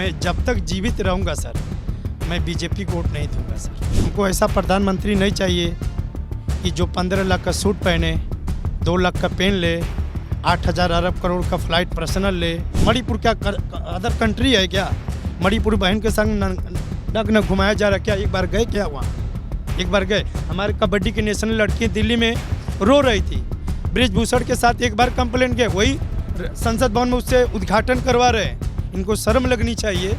मैं जब तक जीवित रहूँगा सर, मैं बीजेपी को वोट नहीं दूंगा सर। हमको ऐसा प्रधानमंत्री नहीं चाहिए कि जो 15 लाख का सूट पहने, 2 लाख का पेन ले, 8,000 अरब करोड़ का फ्लाइट पर्सनल ले। मणिपुर क्या अदर कंट्री है क्या? मणिपुर बहन के संग नग्न घुमाया जा रहा क्या? एक बार गए क्या वहाँ? एक बार गए? हमारे कबड्डी की नेशनल लड़की दिल्ली में रो रही थी, ब्रिजभूषण के साथ एक बार कंप्लेंट किया, वही संसद भवन में उससे उद्घाटन करवा रहे हैं। इनको शर्म लगनी चाहिए।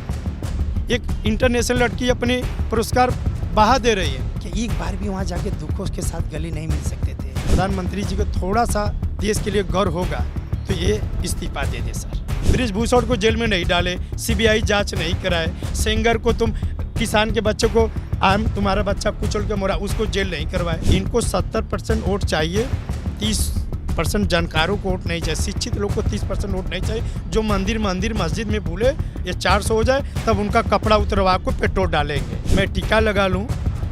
एक इंटरनेशनल लड़की अपनी पुरस्कार बहा दे रही है कि एक बार भी वहाँ जाके दुखों के साथ गले नहीं मिल सकते थे। प्रधानमंत्री जी को थोड़ा सा देश के लिए गौरव होगा तो ये इस्तीफा दे दे सर। ब्रिजभूषण को जेल में नहीं डाले, सीबीआई जांच नहीं कराए, सेंगर को तुम किसान के बच्चे को तुम्हारा बच्चा कुचल के मोरा उसको जेल नहीं करवाए। इनको 70% वोट चाहिए, 30% जानकारों को वोट नहीं चाहिए, शिक्षित लोग को 30% वोट नहीं चाहिए। जो मंदिर मस्जिद में भूले ये 400 हो जाए तब उनका कपड़ा उतरवा को पेट्रोल डालेंगे। मैं टीका लगा लूँ,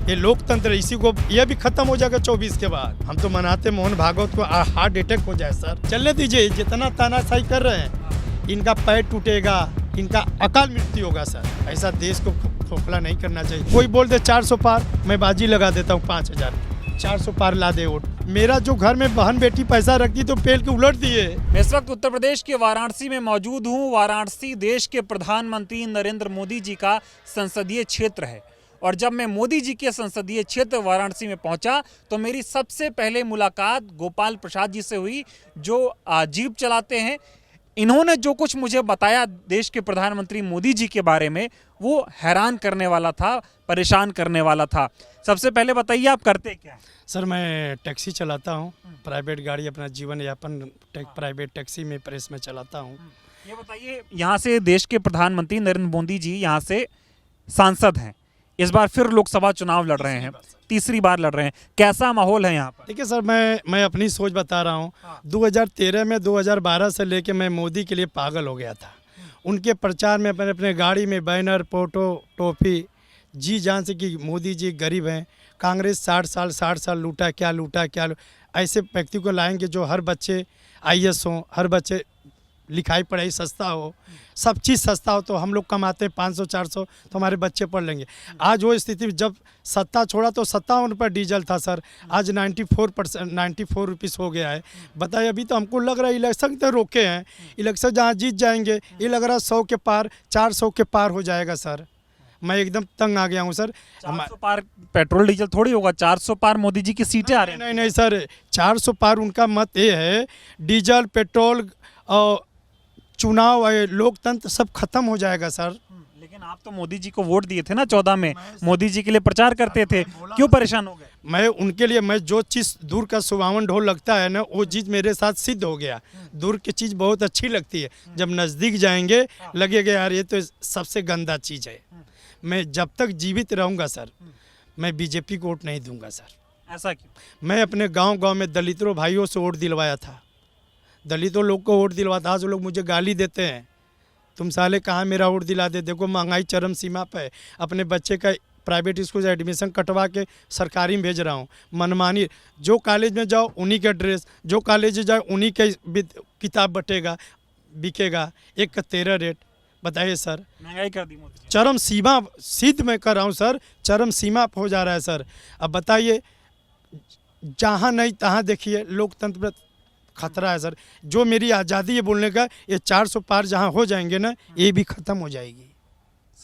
ये लोकतंत्र इसी को, यह भी खत्म हो जाएगा 24 के बाद। हम तो मनाते मोहन भागवत को हार्ट अटैक हो जाए सर। चलने दीजिए, जितना तानाशाही कर रहे हैं इनका पैर टूटेगा, इनका अकाल मृत्यु होगा सर। ऐसा देश को खोखला नहीं करना चाहिए। कोई बोल दे 400 पार, मैं बाजी लगा देता हूँ 5,000। 400 पार ला दे वोट। मेरा जो घर में बहन बेटी पैसा रखती तो पेल के उलट दिए। मैं इस वक्त उत्तर प्रदेश के वाराणसी में मौजूद हूँ। वाराणसी देश के प्रधानमंत्री नरेंद्र मोदी जी का संसदीय क्षेत्र है और जब मैं मोदी जी के संसदीय क्षेत्र वाराणसी में पहुंचा तो मेरी सबसे पहले मुलाकात गोपाल प्रसाद जी से हुई, जो जीप चलाते हैं। इन्होंने जो कुछ मुझे बताया देश के प्रधानमंत्री मोदी जी के बारे में वो हैरान करने वाला था, परेशान करने वाला था। सबसे पहले बताइए आप करते क्या हैं? सर मैं टैक्सी चलाता हूँ, प्राइवेट गाड़ी, अपना जीवन यापन प्राइवेट टैक्सी में प्रेस में चलाता हूँ। ये बताइए, यहाँ से देश के प्रधानमंत्री नरेंद्र मोदी जी यहाँ से सांसद हैं, इस बार फिर लोकसभा चुनाव लड़ रहे हैं, तीसरी बार लड़ रहे हैं। कैसा माहौल है यहाँ पर? देखिए सर, मैं अपनी सोच बता रहा हूँ। 2013 में 2012 से लेके मैं मोदी के लिए पागल हो गया था। उनके प्रचार में मैंने अपने गाड़ी में बैनर, फोटो, टोपी जी जान से कि मोदी जी गरीब हैं, कांग्रेस 60 साल लूटा क्या ऐसे व्यक्ति को लाएंगे जो हर बच्चे IAS हों, हर बच्चे लिखाई पढ़ाई सस्ता हो, सब चीज़ सस्ता हो। तो हम लोग कमाते 500-400 तो हमारे बच्चे पढ़ लेंगे। आज वो स्थिति, जब सत्ता छोड़ा तो 57 रुपये डीजल था सर, आज 94 रुपीज़ हो गया है। बताइए, अभी तो हमको लग रहा है इलेक्शन तो रोके हैं, इलेक्शन जहाँ जीत जाएंगे ये लग रहा है 100 के पार, 400 के पार हो जाएगा सर। मैं एकदम तंग आ गया हूँ सर। 400 पार पेट्रोल डीजल थोड़ी होगा, 400 पार मोदी जी की सीटें आ रही हैं। नहीं सर, 400 पार उनका मत ये है, डीजल पेट्रोल और चुनाव लोकतंत्र सब खत्म हो जाएगा सर। लेकिन आप तो मोदी जी को वोट दिए थे ना 14 में, मोदी जी के लिए प्रचार करते थे, क्यों परेशान हो गए? मैं उनके लिए, मैं जो चीज़ दूर का सुहावन ढोल लगता है ना, वो चीज़ मेरे साथ सिद्ध हो गया। दूर की चीज़ बहुत अच्छी लगती है, जब नज़दीक जाएंगे लगेगा यार ये तो सबसे गंदा चीज़ है। मैं जब तक जीवित रहूँगा सर, मैं बीजेपी को वोट नहीं दूंगा सर। ऐसा क्यों? मैं अपने गाँव में दलितों भाइयों से वोट दिलवाया था, दलितों लोग को वोट दिलवाता। आज वो लोग मुझे गाली देते हैं, तुम साले कहाँ मेरा वोट दिला दे। देखो महंगाई चरम सीमा पे है, अपने बच्चे का प्राइवेट स्कूल से एडमिशन कटवा के सरकारी में भेज रहा हूँ। मनमानी, जो कॉलेज में जाओ उन्हीं का ड्रेस, जो कॉलेज में जाओ उन्हीं के किताब बटेगा, बिकेगा। एक का 13 रेट। बताइए सर, महंगाई कर दी मोदी जी। चरम सीमा सिद्ध मैं कर रहा हूँ सर, चरम सीमा हो जा रहा है सर। अब बताइए, जहाँ नहीं तहाँ देखिए लोकतंत्र पर खतरा है सर। जो मेरी आज़ादी है बोलने का, ये 400 पार जहाँ हो जाएंगे ना, ये भी खत्म हो जाएगी।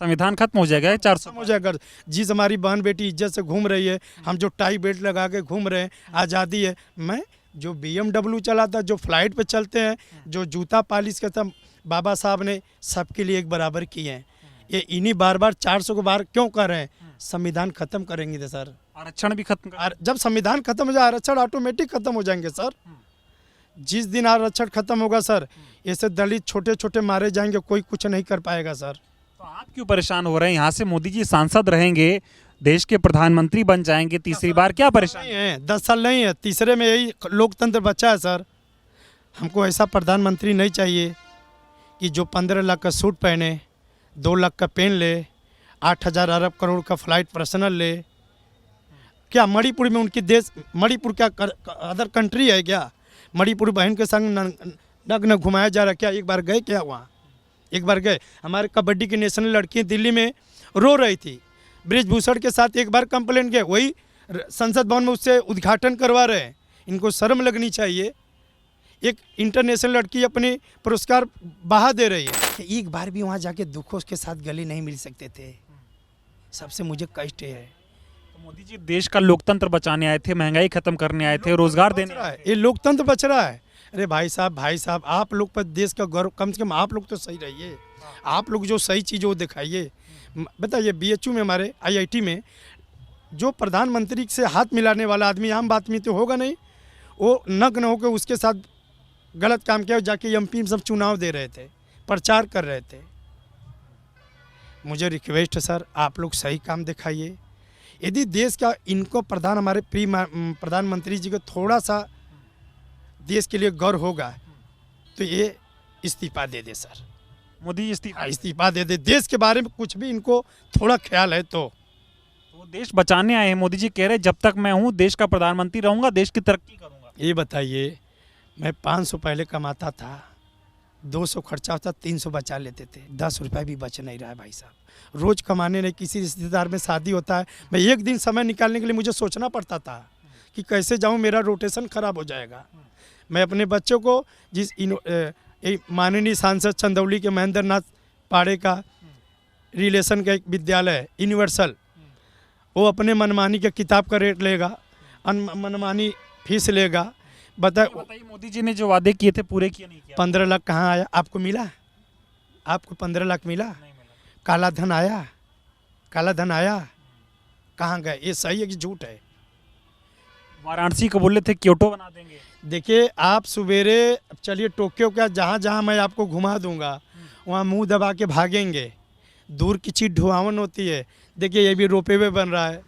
संविधान खत्म हो जाएगा, 400 हो जाएगा। जिस हमारी बहन बेटी इज्जत से घूम रही है, हम जो टाई बेल्ट लगा के घूम रहे हैं, आज़ादी है। मैं जो BMW चलाता, जो फ्लाइट पे चलते हैं, जो जूता पॉलिश करता, बाबा साहब ने सबके लिए एक बराबर किए हैं। ये इन्हीं बार 400 को बार क्यों कर रहे हैं? संविधान खत्म करेंगे तो सर, आरक्षण भी खत्म कर। जब संविधान खत्म हो जाए आरक्षण ऑटोमेटिक खत्म हो जाएंगे सर। जिस दिन आरक्षण खत्म होगा सर, ऐसे दलित छोटे मारे जाएंगे, कोई कुछ नहीं कर पाएगा सर। तो आप क्यों परेशान हो रहे हैं? यहाँ से मोदी जी सांसद रहेंगे, देश के प्रधानमंत्री बन जाएंगे तीसरी बार, क्या परेशानी है? 10 साल नहीं है, तीसरे में यही लोकतंत्र बचा है सर। हमको ऐसा प्रधानमंत्री नहीं चाहिए कि जो 15 लाख का सूट पहने, 2 लाख का पेन ले, 8,000 अरब करोड़ का फ्लाइट पर्सनल ले। क्या मणिपुर में उनकी देश, मणिपुर क्या अदर कंट्री है क्या? मणिपुर बहन के संग नग्न घुमाया जा रहा क्या? एक बार गए क्या वहाँ? एक बार गए, हमारे कबड्डी की नेशनल लड़की दिल्ली में रो रही थी, ब्रिजभूषण के साथ एक बार कंप्लेंट किया, वही संसद भवन में उससे उद्घाटन करवा रहे हैं। इनको शर्म लगनी चाहिए। एक इंटरनेशनल लड़की अपनी पुरस्कार बहा दे रही है, एक बार भी वहाँ जाके दुखों के साथ गले नहीं मिल सकते थे। सबसे मुझे कष्ट है। तो मोदी जी देश का लोकतंत्र बचाने आए थे, महंगाई खत्म करने आए थे, रोजगार देने आए थे। ये लोकतंत्र बच रहा है। अरे भाई साहब आप लोग पर देश का गौरव, कम से कम आप लोग तो सही रहिए। आप लोग जो सही चीज़ वो दिखाइए। बताइए BHU में, हमारे IIT में जो प्रधानमंत्री से हाथ मिलाने वाला आदमी, आम आदमी तो होगा नहीं, वो नग्न होकर उसके साथ गलत काम किया, जाके MP में सब चुनाव दे रहे थे, प्रचार कर रहे थे। मुझे रिक्वेस्ट है सर, आप लोग सही काम दिखाइए। यदि देश का इनको हमारे प्रिय प्रधानमंत्री जी को थोड़ा सा देश के लिए गौरव होगा तो ये इस्तीफा दे दे सर। मोदी इस्तीफा दे दे। देश के बारे में कुछ भी इनको थोड़ा ख्याल है तो देश बचाने आए हैं। मोदी जी कह रहे जब तक मैं हूँ देश का प्रधानमंत्री रहूंगा, देश की तरक्की करूंगा। ये बताइए, मैं 500 पहले कमाता था, 200 खर्चा होता, 300 बचा लेते थे, 10 रुपये भी बच नहीं रहा है भाई साहब। रोज़ कमाने नहीं, किसी रिश्तेदार में शादी होता है, मैं एक दिन समय निकालने के लिए मुझे सोचना पड़ता था कि कैसे जाऊं, मेरा रोटेशन ख़राब हो जाएगा। मैं अपने बच्चों को जिस माननीय सांसद चंदौली के महेंद्र नाथ पाड़े का रिलेशन का एक विद्यालय है यूनिवर्सल, वो अपने मनमानी के किताब का रेट लेगा, मनमानी फीस लेगा। बताइए मोदी जी ने जो वादे किए थे पूरे किए नहीं किया? 15 लाख कहाँ आया? आपको मिला? आपको 15 लाख मिला? नहीं मिला। काला धन आया? काला धन आया? कहाँ गए? ये सही है कि झूठ है? वाराणसी को बोले थे क्योटो बना देंगे। देखिए, आप सवेरे चलिए टोक्यो का, जहाँ जहाँ मैं आपको घुमा दूंगा वहाँ मुंह दबा के भागेंगे। दूर की चीज़ ढुआवन होती है। देखिए, ये भी रोपवे बन रहा है,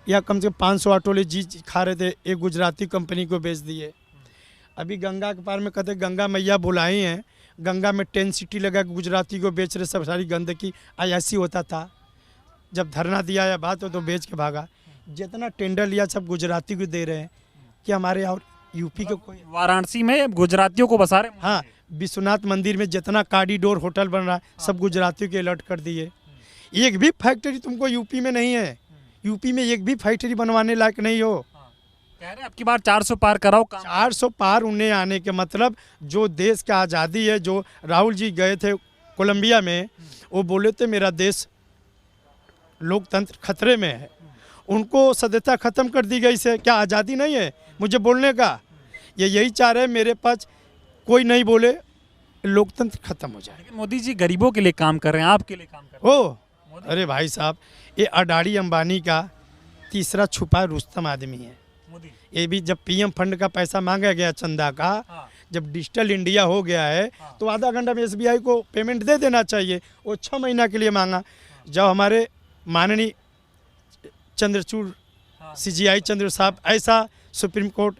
या कम से कम 500 ऑटो ले जी खा रहे थे, एक गुजराती कंपनी को बेच दिए। अभी गंगा के पार में कहते गंगा मैया बुलाई हैं, गंगा में 10 सिटी लगा के गुजराती को बेच रहे, सब सारी गंदगी। ऐसी होता था, जब धरना दिया या बात हो तो बेच के भागा। जितना टेंडर लिया सब गुजराती को दे रहे हैं कि हमारे और यूपी के कोई। वाराणसी में गुजरातियों को बसा रहे। हाँ, विश्वनाथ मंदिर में जितना कॉरिडोर होटल बन रहा है सब गुजरातियों के अलर्ट कर दिए। एक भी फैक्ट्री तुमको यूपी में नहीं है, यूपी में एक भी फैक्ट्री बनवाने लायक नहीं हो। कह रहे हैं अब की बार 400 पार कराओ काम। 400 पार उन्हें आने के मतलब, जो देश का आज़ादी है, जो राहुल जी गए थे कोलंबिया में, वो बोले थे मेरा देश लोकतंत्र खतरे में है, उनको सदस्यता ख़त्म कर दी गई से क्या आज़ादी नहीं है मुझे बोलने का? ये यही चाह रहे हैं मेरे पास कोई नहीं बोले, लोकतंत्र खत्म हो जाए। लेकिन मोदी जी गरीबों के लिए काम कर रहे हैं, आपके लिए काम कर रहे हैं। ओ अरे भाई साहब, ये अडानी अंबानी का तीसरा छुपा रुस्तम आदमी है। मोदी ये भी जब PM फंड का पैसा मांगा गया चंदा का, जब डिजिटल इंडिया हो गया है तो आधा घंटा में SBI को पेमेंट दे देना चाहिए। वो 6 महीना के लिए मांगा। जब हमारे माननीय चंद्रचूड़ CGI चंद्र साहब, ऐसा सुप्रीम कोर्ट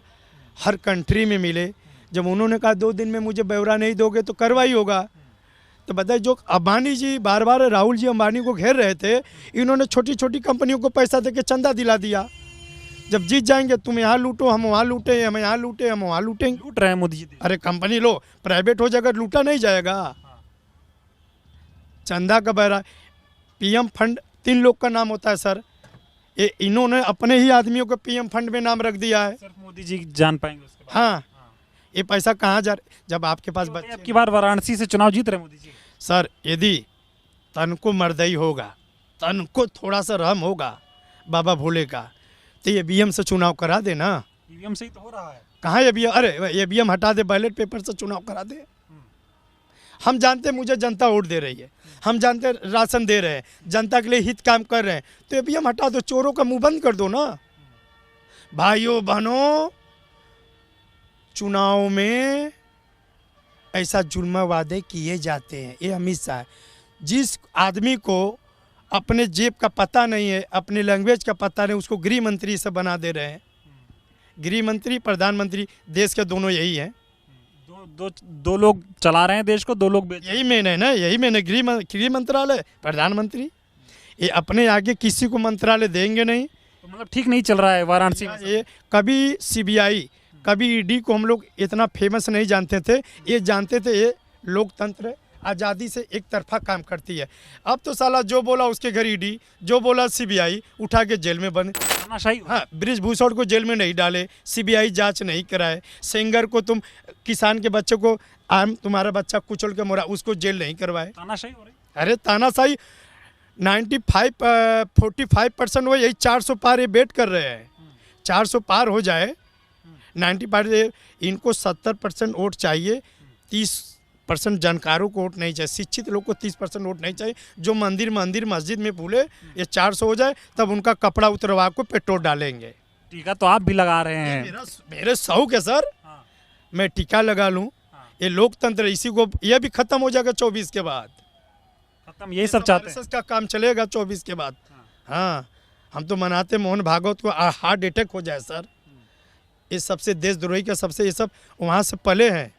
हर कंट्री में मिले, जब उन्होंने कहा 2 दिन में मुझे ब्यौरा नहीं दोगे तो कार्रवाई होगा, तो बताइए जो अंबानी जी बार बार राहुल जी अंबानी को घेर रहे थे, इन्होंने छोटी छोटी कंपनियों को पैसा देके चंदा दिला दिया। जब जीत जाएंगे तुम यहाँ लूटो, हम वहाँ लूटे, हम यहाँ लूटे, हम वहाँ लूटेंगे। लूट रहे हैं मोदी जी। अरे कंपनी लो, प्राइवेट हो जाएगा, लूटा नहीं जाएगा। चंदा का बहरा PM फंड 3 लोग का नाम होता है सर, ये इन्होंने अपने ही आदमियों को PM फंड में नाम रख दिया है। सिर्फ मोदी जी जान पाएंगे उसके बाद। हाँ, ये पैसा कहाँ जा रहा? जब आपके पास बच्चे, अब की बार वाराणसी से चुनाव जीत रहे मोदी जी। सर यदि तन को मर्दई होगा, तन को थोड़ा सा रहम होगा बाबा भोले का, तो EVM से चुनाव करा दे ना। EVM से ही तो हो रहा है। कहाँ EVM? अरे EVM हटा दे, बैलेट पेपर से चुनाव करा दे। हम जानते मुझे जनता वोट दे रही है, हम जानते राशन दे रहे हैं, जनता के लिए हित काम कर रहे हैं, तो EVM हटा दो, चोरों का मुंह बंद कर दो ना। भाइयों बहनों, चुनाव में ऐसा जुल्म वादे किए जाते हैं। ये अमित शाह, जिस आदमी को अपने जेब का पता नहीं है, अपने लैंग्वेज का पता नहीं, उसको गृह मंत्री से बना दे रहे हैं। गृह मंत्री, प्रधानमंत्री, देश के दोनों यही हैं। दो लोग चला रहे हैं देश को, 2 लोग यही मैंने ना, यही मैंने गृह मंत्रालय, प्रधानमंत्री, ये अपने आगे किसी को मंत्रालय देंगे नहीं। तो मतलब ठीक नहीं चल रहा है वाराणसी में। ये कभी CBI, कभी ED को हम लोग इतना फेमस नहीं जानते थे, ये जानते थे ये लोकतंत्र है, आज़ादी से एक तरफा काम करती है। अब तो साला जो बोला उसके घर ईडी, जो बोला सीबीआई, उठा के जेल में बंद। तानाशाही हाँ, बृजभूषण को जेल में नहीं डाले, सीबीआई जांच नहीं कराए, सेंगर को तुम किसान के बच्चे को आम तुम्हारा बच्चा कुचल के मोरा उसको जेल नहीं करवाए। तानाशाही हो रही। अरे तानाशाही 45% वो यही 400 पार ये बेट कर रहे हैं। 400 पार हो जाए 90 पार, इनको 70% वोट चाहिए, 30% जानकारों को वोट नहीं चाहिए, शिक्षित लोग को 30% वोट नहीं चाहिए। जो मंदिर मस्जिद में भूले, ये 400 हो जाए तब उनका कपड़ा उतरवा को पेट्रोल डालेंगे। टीका तो आप भी लगा रहे हैं। मेरे शौक है सर, हाँ। मैं टीका लगा लूं। ये लोकतंत्र, इसी को ये भी खत्म हो जाएगा 24 के बाद। खत्म, यही सब चाहते हैं। RSS का काम चलेगा 24 के बाद। हाँ, हम तो मनाते मोहन भागवत को हार्ट अटैक हो जाए सर। ये सबसे देशद्रोही का सबसे ये सब वहाँ से पले हैं।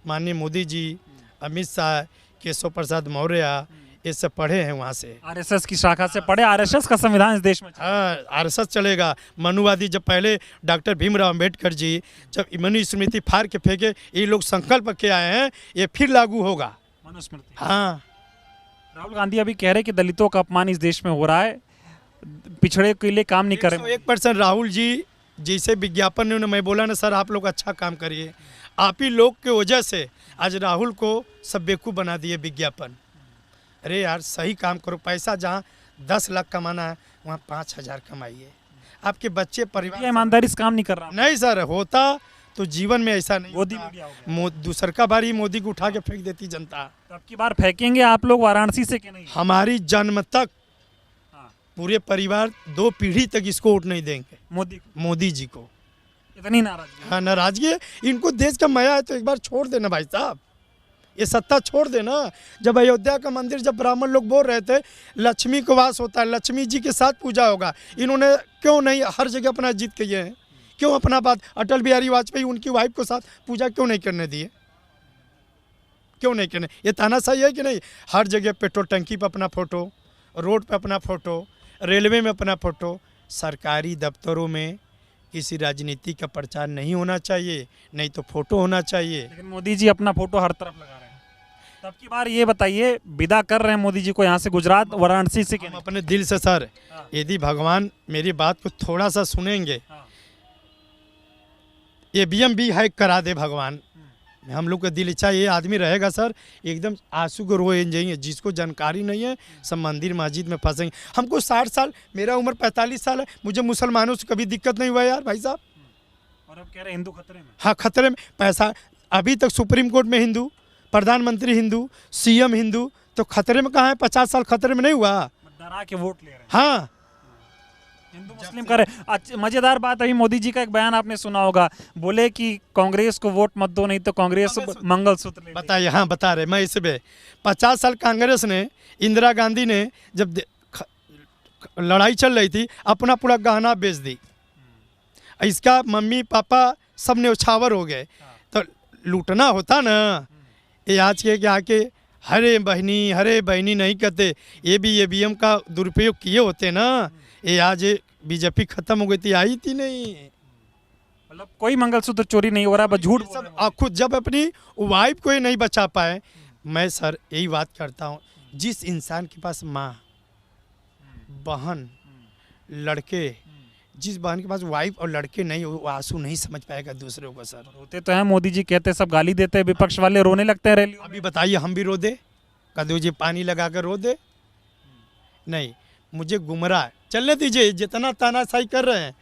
माननीय मोदी जी, अमित शाह, केशव प्रसाद मौर्य, ये सब पढ़े हैं वहाँ से। आरएसएस की शाखा से पढ़े। आरएसएस का संविधान इस देश में हाँ, RSS चलेगा। मनुवादी, जब पहले डॉक्टर भीमराव अम्बेडकर जी जब मनुस्मृति फाड़ के फेंके, ये लोग संकल्प के आए हैं, ये फिर लागू होगा मनुस्मृति। हाँ। राहुल गांधी अभी कह रहे कि दलितों का अपमान इस देश में हो रहा है, पिछड़े के लिए काम नहीं कर रहे। 1% राहुल जी जैसे विज्ञापन ने मैं बोला ना सर, आप लोग अच्छा काम करिए। आप ही लोग के वजह से आज राहुल को सब बेवकूफ़ बना दिए विज्ञापन। अरे यार, सही काम करो। पैसा जहाँ 10 लाख कमाना है वहाँ 5,000 कमाइए। आपके बच्चे परिवार ईमानदारी से काम नहीं कर रहा। नहीं सर, होता तो जीवन में ऐसा नहीं मोदी होता। मीडिया हो गया। दूसर का बारी मोदी को उठा के फेंक देती जनता। तो अब की बार फेंकेंगे आप लोग वाराणसी से कि नहीं? हमारी जन्म तक हाँ। पूरे परिवार 2 पीढ़ी तक इसको वोट नहीं देंगे, मोदी जी को। इतनी नाराजगी। हाँ, नाराजगी है। इनको देश का माया है तो एक बार छोड़ देना भाई साहब, ये सत्ता छोड़ देना। जब अयोध्या का मंदिर, जब ब्राह्मण लोग बोल रहे थे लक्ष्मी को वास होता है, लक्ष्मी जी के साथ पूजा होगा, इन्होंने क्यों नहीं हर जगह अपना जीत किए हैं? क्यों अपना बात अटल बिहारी वाजपेयी उनकी वाइफ को साथ पूजा क्यों नहीं करने दिए? क्यों नहीं करने? ये तानाशाही है कि नहीं? हर जगह पेट्रोल टंकी पर अपना फोटो, रोड पे अपना फोटो, रेलवे में अपना फोटो। सरकारी दफ्तरों में किसी राजनीति का प्रचार नहीं होना चाहिए, नहीं तो फोटो होना चाहिए। लेकिन मोदी जी अपना फोटो हर तरफ लगा रहे हैं। तब की बार ये बताइए, विदा कर रहे हैं मोदी जी को यहाँ से, गुजरात वाराणसी से? हम अपने दिल से सर, यदि भगवान मेरी बात को थोड़ा सा सुनेंगे, EVM भी हैक करा दे भगवान, हम लोग का दिल इच्छा ये आदमी रहेगा सर, एकदम आंसू को रोए जाएंगे। जिसको जानकारी नहीं है सब मंदिर मस्जिद में फंसेंगे। हमको 60 साल, मेरा उम्र 45 साल है, मुझे मुसलमानों से कभी दिक्कत नहीं हुआ यार भाई साहब। और अब कह रहे हैं हिंदू खतरे में। हाँ, खतरे में। पैसा अभी तक सुप्रीम कोर्ट में हिंदू, प्रधानमंत्री हिंदू, CM हिंदू, तो खतरे में कहाँ है? 50 साल खतरे में नहीं हुआ। डरा के वोट ले रहे हैं। हाँ, हिंदू मुस्लिम करे। मजेदार बात, अभी मोदी जी का एक बयान आपने सुना होगा, बोले कि कांग्रेस को वोट मत दो, नहीं तो कांग्रेस मंगलसूत्र ले। बताइए। हाँ, बता रहे मैं इसमें 50 साल कांग्रेस ने, इंदिरा गांधी ने जब लड़ाई चल रही थी, अपना पूरा गहना बेच दी। इसका मम्मी पापा सब न्यौछावर हो गए। तो लूटना होता ना, ये आज के आके हरे बहनी नहीं कहते, ये भी EVM का दुरुपयोग किए होते ना, ये आज बीजेपी खत्म हो गई थी, आई थी नहीं। मतलब कोई मंगलसूत्र चोरी नहीं हो रहा, बस झूठ बोल रहे हैं। खुद जब अपनी वाइफ को ही नहीं बचा पाए। मैं सर यही बात करता हूँ, जिस इंसान के पास माँ, बहन, लड़के, जिस बहन के पास वाइफ और लड़के नहीं, वो आंसू नहीं समझ पाएगा दूसरों को सर। रोते तो हैं मोदी जी, कहते सब गाली देते हैं, विपक्ष वाले रोने लगते हैं रैलियों में। अभी बताइए, हम भी रो दे? कदू जी पानी लगा कर रो दे? नहीं, मुझे गुमराह चलने दीजिए। जितना तानाशाही कर रहे हैं,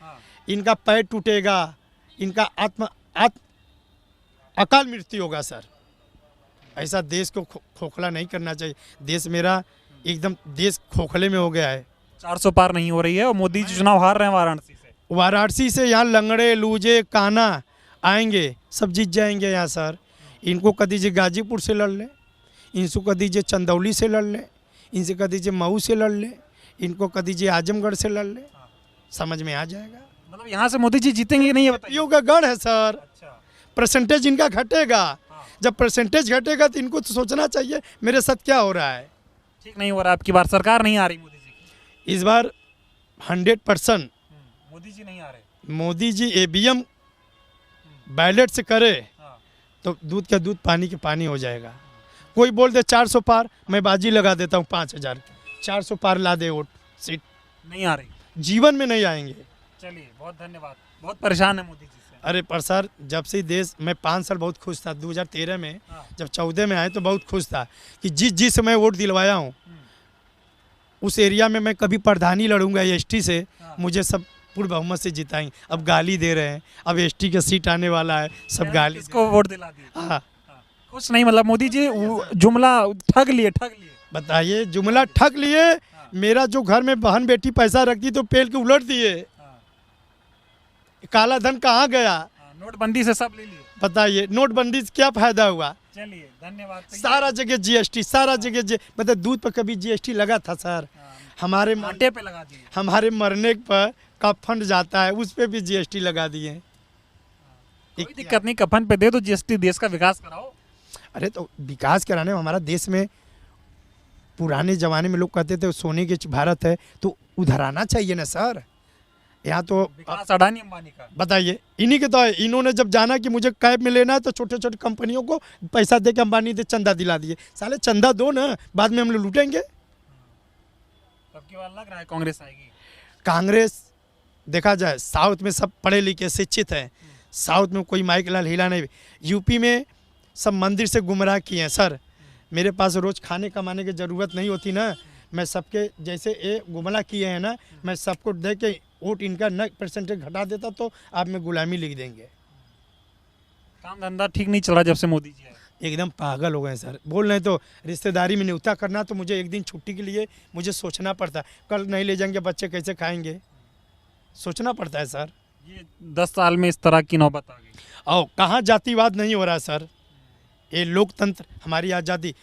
इनका पैर टूटेगा, इनका अकाल मृत्यु होगा सर। ऐसा देश को खोखला नहीं करना चाहिए। देश मेरा एकदम देश खोखले में हो गया है। 400 पार नहीं हो रही है और मोदी जी चुनाव हार रहे हैं वाराणसी से। यहाँ लंगड़े लूजे काना आएंगे, सब जीत जाएंगे यहाँ सर। इनको कह दीजिए गाजीपुर से लड़ लें, इनको कह दीजिए चंदौली से लड़ लें, इनसे कह दीजिए मऊ से लड़ लें, इनको कह दीजिए आजमगढ़ से लड़ लें, समझ में आ जाएगा। मतलब यहाँ से मोदी जी जीतेंगे नहीं, ये का गढ़ है सर। परसेंटेज इनका घटेगा। जब परसेंटेज घटेगा तो इनको तो सोचना चाहिए मेरे साथ क्या हो रहा है। ठीक नहीं हो रहा। आपकी बार सरकार नहीं आ रही मोदी जी की। इस बार 100% मोदी जी नहीं आ रहे। मोदी जी EVM बैलेट से करे तो दूध का दूध पानी के पानी हो जाएगा। कोई बोल दे 400 पार, मैं बाजी लगा देता हूँ 5000। 400 पार ला दे वोट सीट, नहीं आ रही। जीवन में नहीं आएंगे। चलिए बहुत धन्यवाद। बहुत परेशान है मोदी जी से। अरे पर सर, जब से देश मैं 5 साल बहुत खुश था। 2013 में हाँ। जब 14 में आए तो बहुत खुश था कि जिस मैं वोट दिलवाया हूँ उस एरिया में मैं कभी प्रधानी लड़ूंगा एसटी से, हाँ। मुझे सब पूर्ण बहुमत से जिताएंगे। अब गाली दे रहे हैं, अब एसटी का सीट आने वाला है, सब गाली किसको वोट दिला दिए? हाँ। हाँ। कुछ नहीं, मतलब मोदी जी जुमला ठग लिए। बताइए, जुमला ठग लिए। मेरा जो घर में बहन बेटी पैसा रखती तो पेल के उलट दिए। काला धन कहाँ गया? नोटबंदी से सब ले लिए। बताइए, नोटबंदी से क्या फायदा हुआ? चलिए धन्यवाद। सारा जगह जीएसटी, सारा जगह मतलब दूध पर कभी जीएसटी लगा था सर? हमारे आटे पे लगा दिए। हमारे मरने पर का फंड जाता है उस पे भी जीएसटी लगा दिए। कोई दिक्कत नहीं, कफन पे दे दो जीएसटी, देश का विकास कराओ। अरे तो विकास कराने में हमारा देश में पुराने जमाने में लोग कहते थे सोने के भारत है, तो उधर आना चाहिए ना सर। यहाँ तो विकास अडानी अंबानी का। बताइए, इन्हीं के तो है। इन्होंने जब जाना कि मुझे कैब में लेना है तो छोटे छोटे कंपनियों को पैसा दे के अंबानी दे चंदा दिला दिए। साले चंदा दो ना, बाद में हम लोग लूटेंगे। अब की बार लग रहा है कांग्रेस आएगी। कांग्रेस देखा जाए साउथ में सब पढ़े लिखे शिक्षित हैं, साउथ में कोई माइक लाल हिला नहीं। यूपी में सब मंदिर से गुमराह किए हैं सर। मेरे पास रोज़ खाने कमाने की ज़रूरत नहीं होती ना, मैं सबके जैसे ये गुमराह किए हैं ना, मैं सबको दे के वोट इनका 9% घटा देता तो आप में गुलामी लिख देंगे। काम धंधा ठीक नहीं चल रहा जब से मोदी जी आए। एकदम पागल हो गए सर। बोल रहे तो रिश्तेदारी में न्योता करना तो मुझे एक दिन छुट्टी के लिए मुझे सोचना पड़ता है, कल नहीं ले जाएंगे बच्चे कैसे खाएंगे, सोचना पड़ता है सर। ये 10 साल में इस तरह की नौबत आ गई। और कहाँ जातिवाद नहीं हो रहा सर, ये लोकतंत्र हमारी आज़ादी।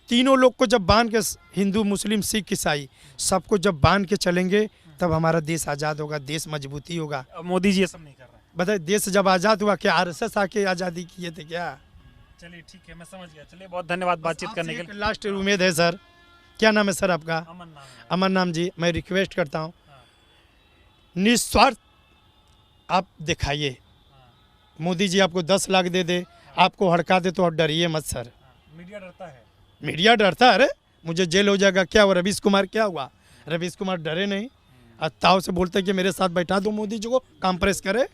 तीनों लोग को जब बांध के, हिंदू मुस्लिम सिख ईसाई सबको जब बांध के चलेंगे तब हमारा देश आज़ाद होगा, देश मजबूती होगा। अब मोदी जी ये सब नहीं कर रहे। बताइए, देश जब आज़ाद हुआ क्या आरएसएस आके आज़ादी किए थे क्या? चलिए ठीक है, मैं समझ गया। चलिए बहुत धन्यवाद बातचीत करने के लिए। लास्ट उम्मीद है सर, क्या नाम है सर आपका? अमन नाम है। अमन नाम जी, मैं रिक्वेस्ट करता हूँ निस्वार्थ आप दिखाइए। मोदी जी आपको 10 लाख दे दे, आपको हड़का दे तो आप डरिए मत सर। मीडिया डरता है। मीडिया डरता है? अरे मुझे जेल हो जाएगा क्या हुआ? रवीश कुमार क्या हुआ? रवीश कुमार डरे नहीं, ताव से बोलते कि मेरे साथ बैठा दो मोदी जी को, काम प्रेस करे।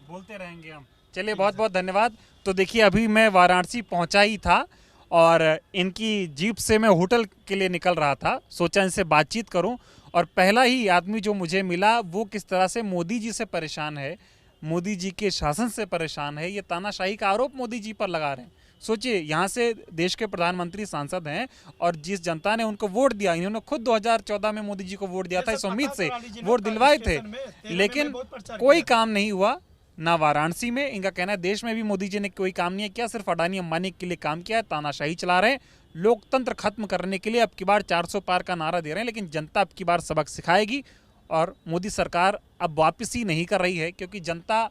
बोलते रहेंगे हम। चलिए बहुत बहुत धन्यवाद। तो देखिए, अभी मैं वाराणसी पहुंचा ही था और इनकी जीप से मैं होटल के लिए निकल रहा था। सोचा इनसे बातचीत करूं, और पहला ही आदमी जो मुझे मिला वो किस तरह से मोदी जी से परेशान है, मोदी जी के शासन से परेशान है। ये तानाशाही का आरोप मोदी जी पर लगा रहे हैं। सोचिए, यहाँ से देश के प्रधानमंत्री सांसद हैं और जिस जनता ने उनको वोट दिया, इन्होंने खुद 2014 में मोदी जी को वोट दिया था, इस उम्मीद से वोट दिलवाए थे, लेकिन कोई काम नहीं हुआ ना वाराणसी में। इनका कहना है देश में भी मोदी जी ने कोई काम नहीं किया, सिर्फ अडानी अंबानी के लिए काम किया है। तानाशाही चला रहे हैं, लोकतंत्र खत्म करने के लिए अब की बार 400 पार का नारा दे रहे हैं, लेकिन जनता अब की बार सबक सिखाएगी और मोदी सरकार अब वापसी नहीं कर रही है, क्योंकि जनता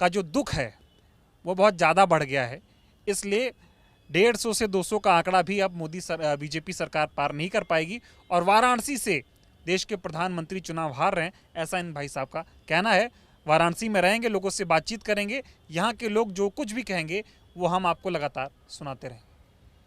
का जो दुख है वो बहुत ज़्यादा बढ़ गया है। इसलिए 150 से 200 का आंकड़ा भी अब बीजेपी सरकार पार नहीं कर पाएगी और वाराणसी से देश के प्रधानमंत्री चुनाव हार रहे हैं, ऐसा इन भाई साहब का कहना है। वाराणसी में रहेंगे, लोगों से बातचीत करेंगे, यहाँ के लोग जो कुछ भी कहेंगे वो हम आपको लगातार सुनाते रहेंगे।